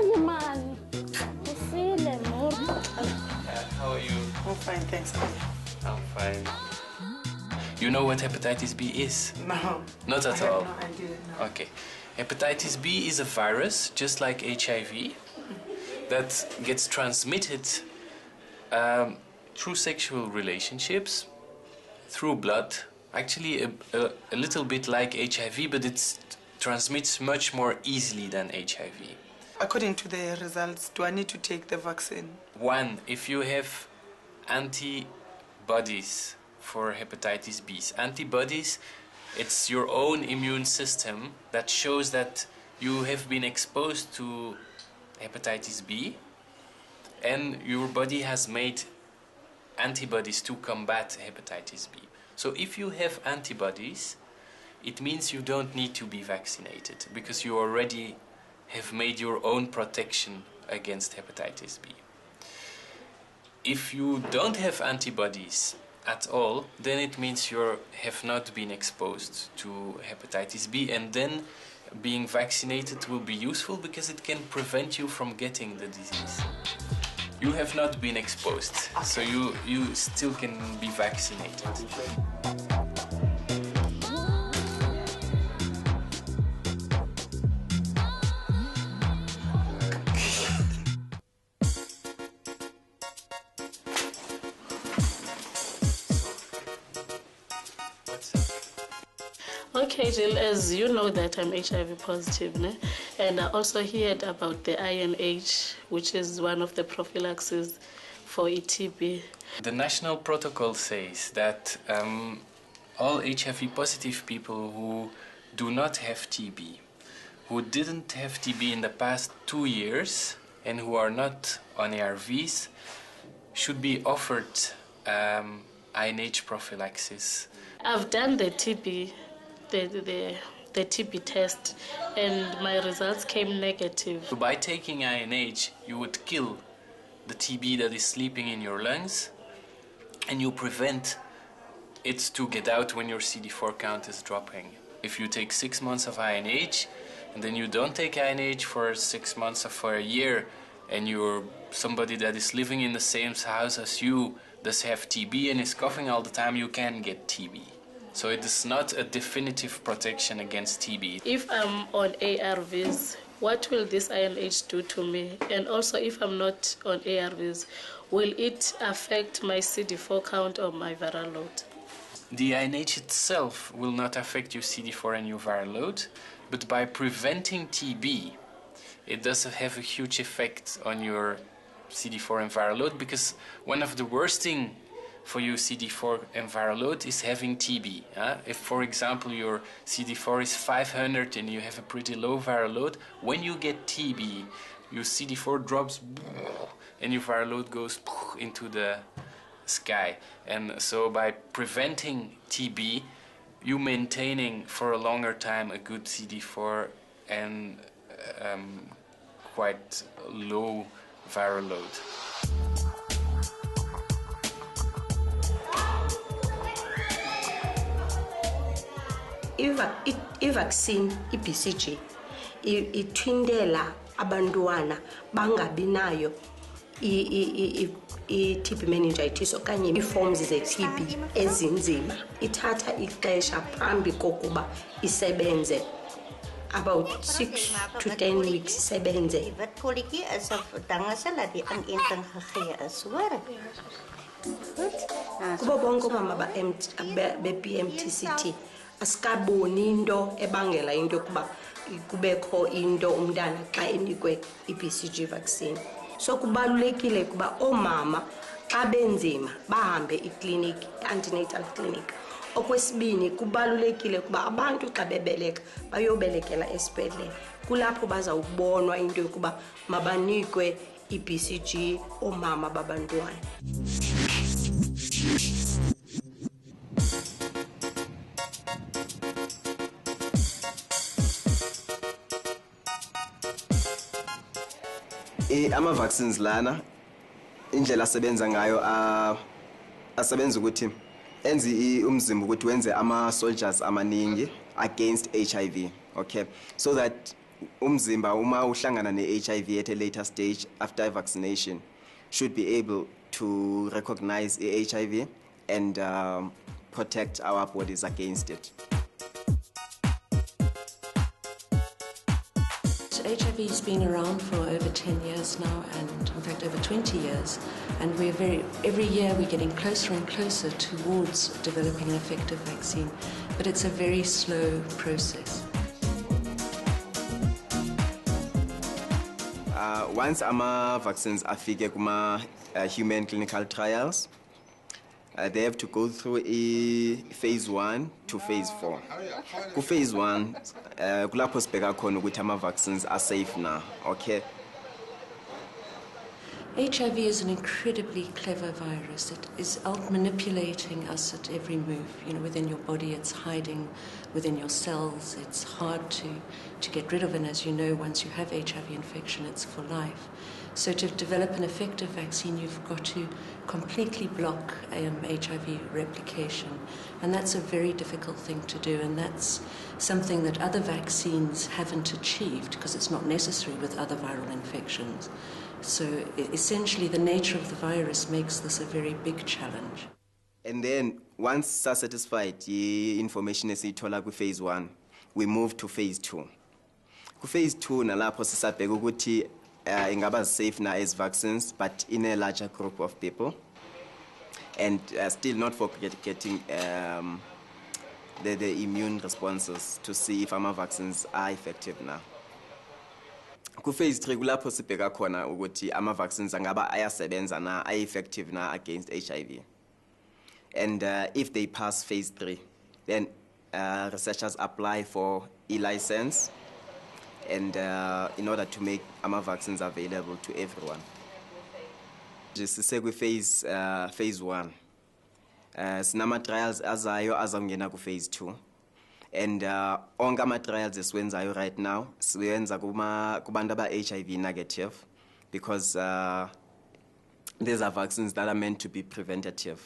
Hayi man. Ufile more. How are you? I'm fine, thanks. I'm fine. You know what hepatitis B is? No. Not at all? No, I didn't know. Okay. Hepatitis B is a virus, just like HIV, that gets transmitted through sexual relationships, through blood. Actually, a little bit like HIV, but it transmits much more easily than HIV. According to the results, do I need to take the vaccine? One, if you have antibodies for hepatitis B. Antibodies, it's your own immune system that shows that you have been exposed to hepatitis B and your body has made antibodies to combat hepatitis B. So if you have antibodies, it means you don't need to be vaccinated because you already have made your own protection against hepatitis B. If you don't have antibodies at all, then it means you have not been exposed to hepatitis B, and then being vaccinated will be useful because it can prevent you from getting the disease. You have not been exposed, so you still can be vaccinated. Okay, Jill, as you know that I'm HIV positive, né? And I also heard about the INH, which is one of the prophylaxis for TB. The national protocol says that all HIV positive people who do not have TB, who didn't have TB in the past 2 years and who are not on ARVs should be offered INH prophylaxis. I've done the TB, the TB test, and my results came negative. So by taking INH, you would kill the TB that is sleeping in your lungs, and you prevent it to get out when your CD4 count is dropping. If you take 6 months of INH, and then you don't take INH for 6 months or for a year, and you're somebody that is living in the same house as you does have TB and is coughing all the time, you can get TB. So it is not a definitive protection against TB. If I'm on ARVs, what will this INH do to me? And also, if I'm not on ARVs, will it affect my CD4 count or my viral load? The INH itself will not affect your CD4 and your viral load, but by preventing TB, it does have a huge effect on your CD4 and viral load, because one of the worst things for your CD4 and viral load is having TB. If, for example, your CD4 is 500 and you have a pretty low viral load, when you get TB, your CD4 drops and your viral load goes into the sky. And so by preventing TB, you maintaining for a longer time a good CD4 and quite low viral load. I-vaccine, i-BCG, ithwindela abantwana bangabinayo i-TB meningitis okanye ii-forms ze-TB ezinzima. Ithatha ixesha phambi kokuba isebenze, about 6 to 10 weeks isebenze. Wat polletjie is of dinge dat die inenting gegee is, hoor. Kubo bonke omama be-PMTCT asikaboni into ebangela into yokuba kubekho into umntana xa enikwe i-BCG vaccine. So kubalulekile kuba oomama xa benzima bahambe iklinik, antenatal clinic. Okwesibini, kubalulekile kuba abantu xa bebeleka bayobelekela esibhedlele. Kulapho bazawubonwa into yokuba mabanikwe i-BCG oomama babantwana. Ama-vaccines lana, indlela asebenza ngayo asebenza ukuthi enze umzimba ukuthi wenze ama-soldiers amaningi against HIV, okay? So that umzimba uma uhlangana ne-HIV at a later stage after vaccination should be able to recognize HIV and protect our bodies against it. So HIV has been around for over 10 years now, and in fact over 20 years, and every year we're getting closer and closer towards developing an effective vaccine, but it's a very slow process. Once vaccines afike kuma human clinical trials, they have to go through phase 1 to phase 4. Ku phase 1 kulapho sibheka khona ukuthi vaccines are safe now, okay? HIV is an incredibly clever virus. It is out manipulating us at every move. You know, within your body, it's hiding within your cells. It's hard to get rid of, and as you know, once you have HIV infection, it's for life. So to develop an effective vaccine, you've got to completely block HIV replication, and that's a very difficult thing to do, and that's something that other vaccines haven't achieved because it's not necessary with other viral infections. So essentially the nature of the virus makes this a very big challenge. And then once satisfied the information esiyithola ku phase 1, we move to phase 2. Ku phase 2 nalapho sisabheka ukuthi ingaba safe na as vaccines, but in a larger group of people, and still not forgetting the immune responses to see if our vaccines are effective now. Ku phase 3 kulapho sibheka khona ukuthi ama vaccines angaba ayasebenza na, are effective na against HIV. And if they pass phase 3, then researchers apply for e-license, and in order to make ama vaccines available to everyone. Just say we phase 1. Sinama trials azayo azongena ku phase 2. And onke ama-trials esiwenzayo right now siwenza kubantu aba-HIV negative, because these are vaccines that are meant to be preventative.